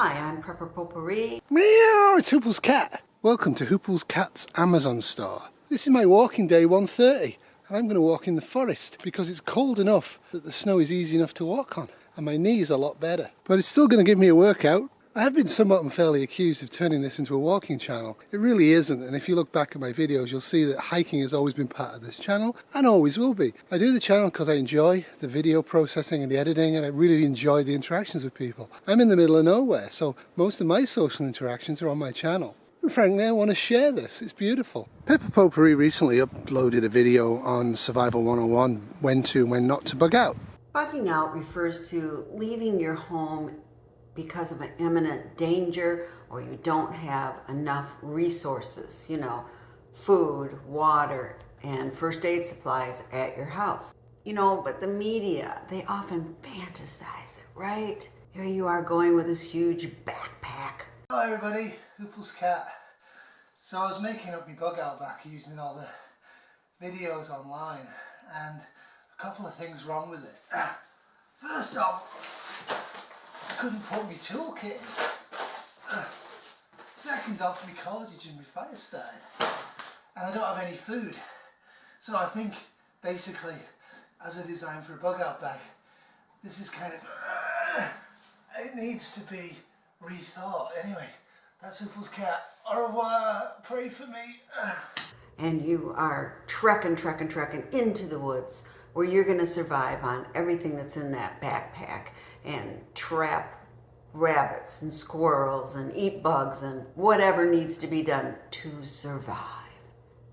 Hi, I'm Prepper Potourri. Meow, it's Huples Cat. Welcome to Huples Cat's Amazon store. This is my walking day 1:30 and I'm going to walk in the forest because it's cold enough that the snow is easy enough to walk on and my knees are a lot better. But it's still going to give me a workout. I have been somewhat unfairly accused of turning this into a walking channel. It really isn't, and if you look back at my videos you'll see that hiking has always been part of this channel and always will be. I do the channel because I enjoy the video processing and the editing, and I really enjoy the interactions with people. I'm in the middle of nowhere, so most of my social interactions are on my channel. And frankly, I want to share this. It's beautiful. Prepper Potourri recently uploaded a video on Survival 101, when to and when not to bug out. Bugging out refers to leaving your home because of an imminent danger, or you don't have enough resources, food, water, and first aid supplies at your house. But the media, they often fantasize it, right? Here you are going with this huge backpack. Hello everybody, Huples Cat. So I was making up my bug out back using all the videos online, and a couple of things wrong with it. First off, I couldn't put my toolkit in. Second off, my cordage and my fire started. And I don't have any food. So I think basically, as a design for a bug out bag, this is kind of, it needs to be rethought. Anyway, that's Huples Cat. Au revoir, pray for me. And you are trekking into the woods where you're going to survive on everything that's in that backpack and trap rabbits and squirrels and eat bugs and whatever needs to be done to survive.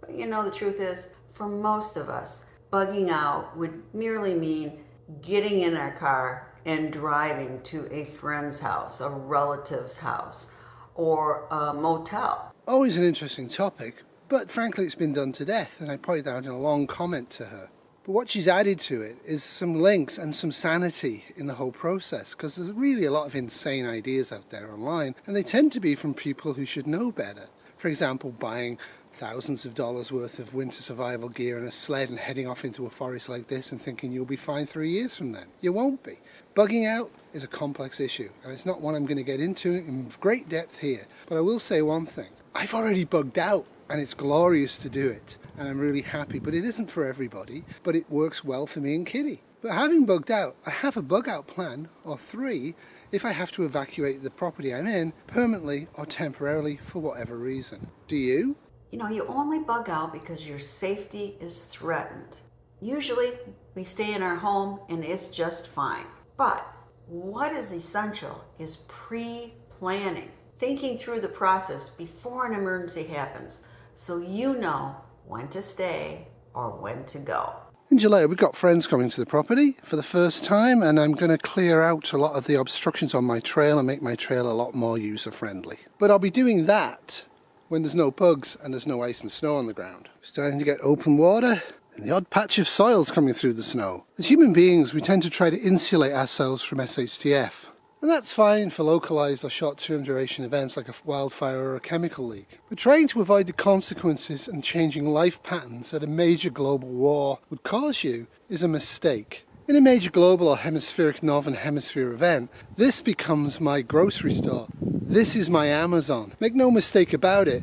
But the truth is, for most of us, bugging out would merely mean getting in our car and driving to a friend's house, a relative's house, or a motel. Always an interesting topic, but frankly it's been done to death, and I pointed out in a long comment to her. But what she's added to it is some links and some sanity in the whole process, because there's really a lot of insane ideas out there online, and they tend to be from people who should know better. For example, buying thousands of dollars worth of winter survival gear and a sled and heading off into a forest like this and thinking you'll be fine 3 years from then. You won't be. Bugging out is a complex issue, and it's not one I'm going to get into in great depth here, but I will say one thing. I've already bugged out, and it's glorious to do it, and I'm really happy, but it isn't for everybody, but it works well for me and Kitty. But having bugged out, I have a bug out plan, or 3, if I have to evacuate the property I'm in permanently or temporarily for whatever reason. Do you? You only bug out because your safety is threatened. Usually we stay in our home and it's just fine. But what is essential is pre-planning, thinking through the process before an emergency happens, so you know when to stay or when to go. In July we've got friends coming to the property for the first time, and I'm going to clear out a lot of the obstructions on my trail and make my trail a lot more user friendly. But I'll be doing that when there's no bugs and there's no ice and snow on the ground. We're starting to get open water and the odd patch of soil's coming through the snow. As human beings, we tend to try to insulate ourselves from shtf. And that's fine for localised or short-term duration events like a wildfire or a chemical leak. But trying to avoid the consequences and changing life patterns that a major global war would cause you is a mistake. In a major global or hemispheric northern hemisphere event, this becomes my grocery store. This is my Amazon. Make no mistake about it,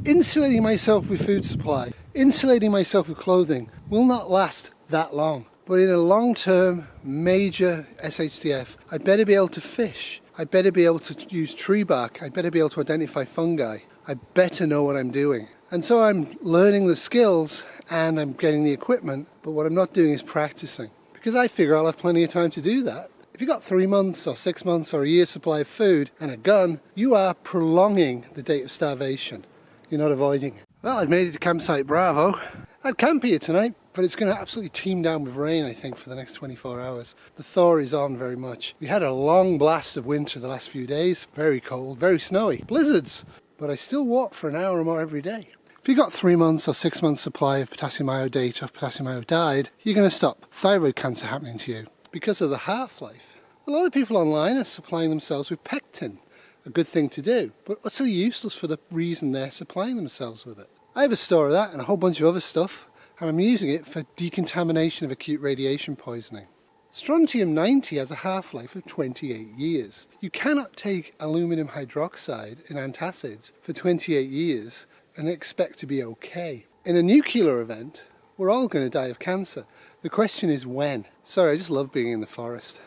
insulating myself with food supply, insulating myself with clothing will not last that long. But in a long-term, major SHTF, I'd better be able to fish. I'd better be able to use tree bark. I'd better be able to identify fungi. I better know what I'm doing. And so I'm learning the skills and I'm getting the equipment, but what I'm not doing is practicing. Because I figure I'll have plenty of time to do that. If you've got 3 months or 6 months or a year's supply of food and a gun, you are prolonging the date of starvation. You're not avoiding it. Well, I've made it to campsite Bravo. I'd camp here tonight, but it's going to absolutely teem down with rain, I think, for the next 24 hours. The thaw is on very much. We had a long blast of winter the last few days. Very cold, very snowy. Blizzards. But I still walk for an hour or more every day. If you've got 3 months or 6 months supply of potassium iodate or potassium iodide, you're going to stop thyroid cancer happening to you because of the half-life. A lot of people online are supplying themselves with pectin, a good thing to do, but utterly useless for the reason they're supplying themselves with it. I have a store of that and a whole bunch of other stuff, and I'm using it for decontamination of acute radiation poisoning. Strontium-90 has a half-life of 28 years. You cannot take aluminum hydroxide in antacids for 28 years and expect to be okay. In a nuclear event, we're all going to die of cancer. The question is when. Sorry, I just love being in the forest.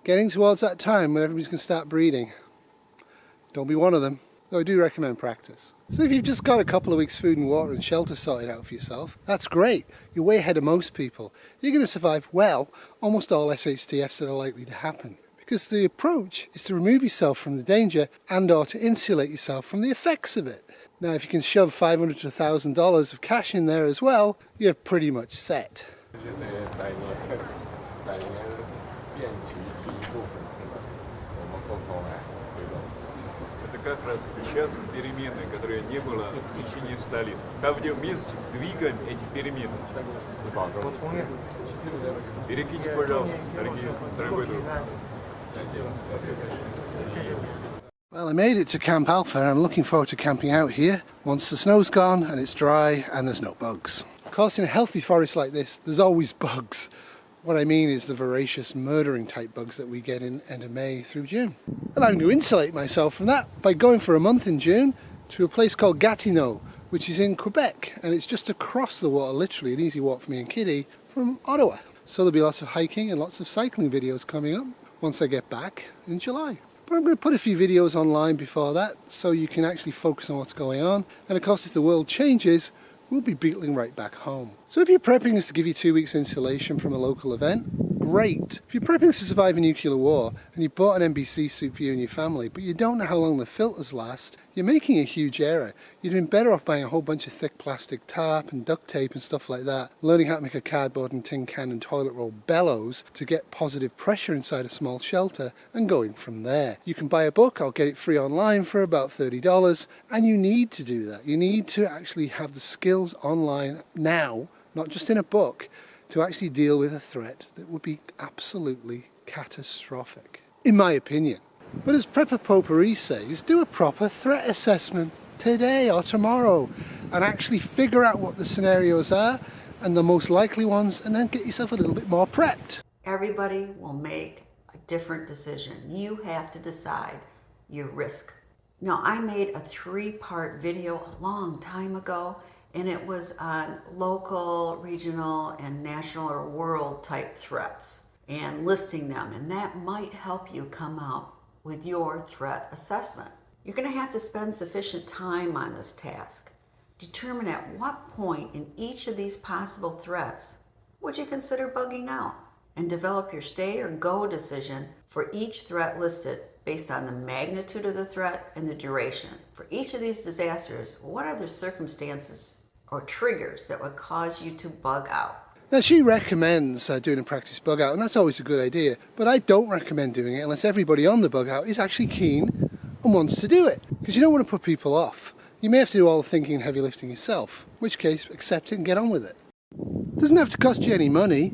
Getting towards that time when everybody's going to start breeding. Don't be one of them, though I do recommend practice. So if you've just got a couple of weeks food and water and shelter sorted out for yourself, that's great. You're way ahead of most people. You're going to survive, well, almost all shtfs that are likely to happen. Because the approach is to remove yourself from the danger and or to insulate yourself from the effects of it. Now if you can shove $500 to $1,000 of cash in there as well, you're pretty much set. Как раз сейчас перемены, которые не было в течение 100 лет. Там вместе двигаем эти перемены. Берегите, пожалуйста, дорогой друг. Well, I made it to Camp Alpha and I'm looking forward to camping out here once the snow's gone and it's dry and there's no bugs. Of course, in a healthy forest like this, there's always bugs. What I mean is the voracious murdering type bugs that we get in end of May through June. And I'm going to insulate myself from that by going for a month in June to a place called Gatineau, which is in Quebec, and it's just across the water, literally an easy walk for me and Kitty from Ottawa. So there'll be lots of hiking and lots of cycling videos coming up once I get back in July. But I'm going to put a few videos online before that so you can actually focus on what's going on. And of course, if the world changes, we'll be beetling right back home. So if your prepping is to give you 2 weeks insulation from a local event, great. If you're prepping to survive a nuclear war and you bought an NBC suit for you and your family, but you don't know how long the filters last, you're making a huge error. You'd been better off buying a whole bunch of thick plastic tarp and duct tape and stuff like that, learning how to make a cardboard and tin can and toilet roll bellows to get positive pressure inside a small shelter and going from there. You can buy a book, I'll get it free online for about $30, and you need to do that. You need to actually have the skills online now, not just in a book, to actually deal with a threat that would be absolutely catastrophic, in my opinion. But as Prepper Potourri says, do a proper threat assessment today or tomorrow and actually figure out what the scenarios are and the most likely ones, and then get yourself a little bit more prepped. Everybody will make a different decision. You have to decide your risk. Now, I made a 3-part video a long time ago, and it was on local, regional, and national or world type threats and listing them, and that might help you come out with your threat assessment. You're going to have to spend sufficient time on this task. Determine at what point in each of these possible threats would you consider bugging out, and develop your stay or go decision for each threat listed based on the magnitude of the threat and the duration. For each of these disasters, what are the circumstances or triggers that would cause you to bug out? Now she recommends doing a practice bug out, and that's always a good idea, but I don't recommend doing it unless everybody on the bug out is actually keen and wants to do it, because you don't want to put people off. You may have to do all the thinking and heavy lifting yourself, in which case accept it and get on with it. It doesn't have to cost you any money.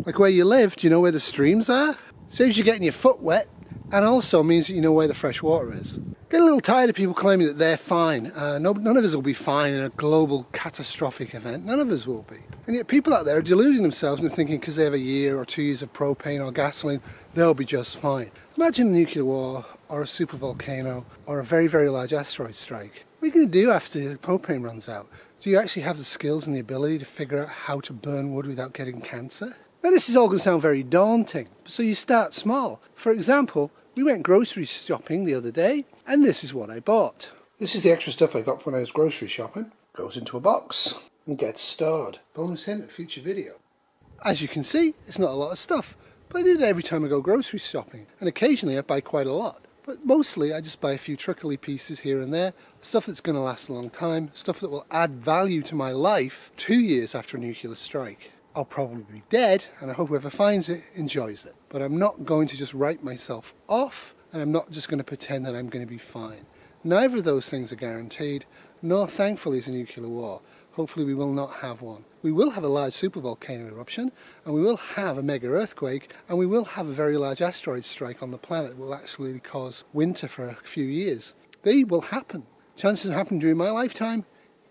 Like where you live, do you know where the streams are? Saves you getting your foot wet, and also means that you know where the fresh water is. Get a little tired of people claiming that they're fine. None of us will be fine in a global catastrophic event. None of us will be. And yet people out there are deluding themselves into thinking because they have a year or 2 years of propane or gasoline, they'll be just fine. Imagine a nuclear war or a supervolcano or a very, very large asteroid strike. What are you going to do after the propane runs out? Do you actually have the skills and the ability to figure out how to burn wood without getting cancer? Now this is all going to sound very daunting, so you start small. For example, we went grocery shopping the other day, and this is what I bought. This is the extra stuff I got when I was grocery shopping. Goes into a box and gets stored. Bonus hint, future video. As you can see, it's not a lot of stuff, but I do that every time I go grocery shopping, and occasionally I buy quite a lot. But mostly I just buy a few trickly pieces here and there, stuff that's going to last a long time, stuff that will add value to my life 2 years after a nuclear strike. I'll probably be dead, and I hope whoever finds it enjoys it. But I'm not going to just write myself off, and I'm not just going to pretend that I'm going to be fine. Neither of those things are guaranteed, nor thankfully is a nuclear war. Hopefully we will not have one. We will have a large supervolcano eruption, and we will have a mega earthquake, and we will have a very large asteroid strike on the planet that will actually cause winter for a few years. They will happen. Chances of happening during my lifetime?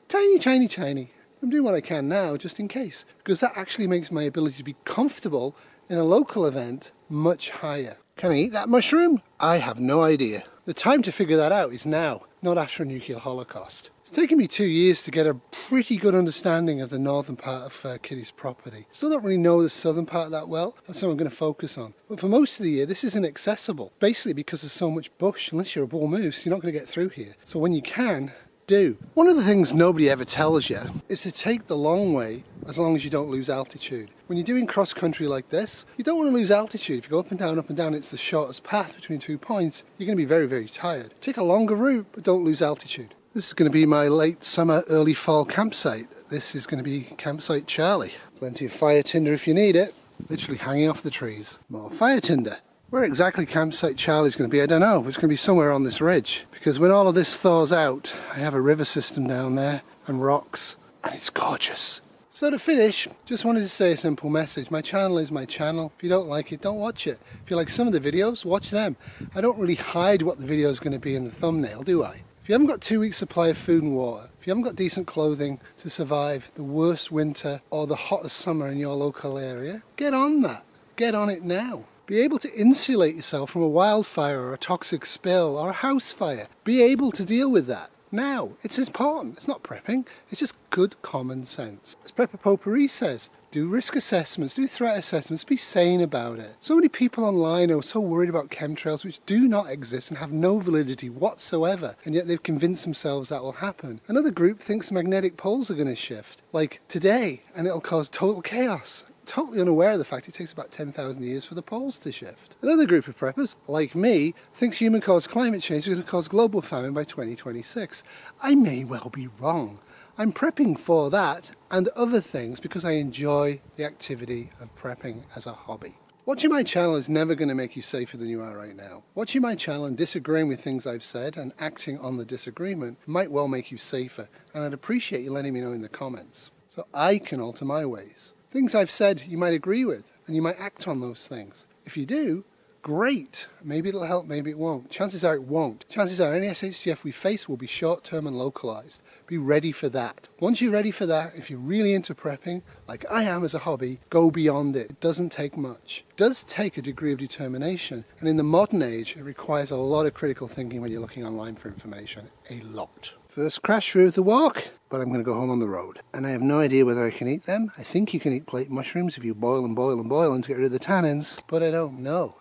Tiny, tiny, tiny. I'm doing what I can now just in case, because that actually makes my ability to be comfortable in a local event much higher. Can I eat that mushroom? I have no idea. The time to figure that out is now, not after a nuclear holocaust. It's taken me 2 years to get a pretty good understanding of the northern part of Kitty's property. Still don't really know the southern part that well, that's what I'm going to focus on. But for most of the year this isn't accessible, basically because there's so much bush. Unless you're a bull moose, you're not going to get through here. So when you can, do. One of the things nobody ever tells you is to take the long way as long as you don't lose altitude. When you're doing cross country like this, you don't want to lose altitude. If you go up and down, it's the shortest path between 2 points, you're going to be very, very tired. Take a longer route, but don't lose altitude. This is going to be my late summer, early fall campsite. This is going to be campsite Charlie. Plenty of fire tinder if you need it. Literally hanging off the trees. More fire tinder. Where exactly campsite Charlie's going to be, I don't know. It's going to be somewhere on this ridge. Because when all of this thaws out, I have a river system down there and rocks, and it's gorgeous. So to finish, just wanted to say a simple message. My channel is my channel. If you don't like it, don't watch it. If you like some of the videos, watch them. I don't really hide what the video is going to be in the thumbnail, do I? If you haven't got 2 weeks supply of food and water, if you haven't got decent clothing to survive the worst winter or the hottest summer in your local area, get on that. Get on it now. Be able to insulate yourself from a wildfire or a toxic spill or a house fire. Be able to deal with that now. It's important. It's not prepping. It's just good common sense. As Prepper Potourri says, do risk assessments, do threat assessments, be sane about it. So many people online are so worried about chemtrails which do not exist and have no validity whatsoever, and yet they've convinced themselves that will happen. Another group thinks magnetic poles are going to shift, like today, and it'll cause total chaos. Totally unaware of the fact it takes about 10,000 years for the poles to shift. Another group of preppers, like me, thinks human-caused climate change is going to cause global famine by 2026. I may well be wrong. I'm prepping for that and other things because I enjoy the activity of prepping as a hobby. Watching my channel is never going to make you safer than you are right now. Watching my channel and disagreeing with things I've said and acting on the disagreement might well make you safer, and I'd appreciate you letting me know in the comments so I can alter my ways. Things I've said you might agree with, and you might act on those things. If you do, great. Maybe it'll help, maybe it won't. Chances are it won't. Chances are any shtf we face will be short-term and localized. Be ready for that. Once you're ready for that, if you're really into prepping, like I am as a hobby, go beyond it. It doesn't take much. It does take a degree of determination, and in the modern age, it requires a lot of critical thinking when you're looking online for information. A lot. First crash through the walk, but I'm going to go home on the road. And I have no idea whether I can eat them. I think you can eat plate mushrooms if you boil and boil and boil them to get rid of the tannins, but I don't know.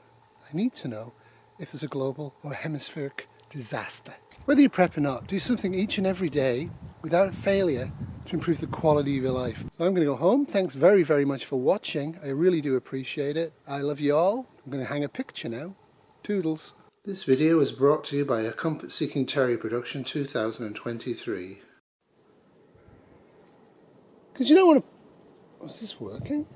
I need to know if there's a global or hemispheric disaster. Whether you prep or not, do something each and every day without failure to improve the quality of your life. So I'm going to go home. Thanks very, very much for watching. I really do appreciate it. I love you all. I'm going to hang a picture now. Toodles. This video was brought to you by a Comfort Seeking Terrier Production 2023. Because you don't want to... Is this working?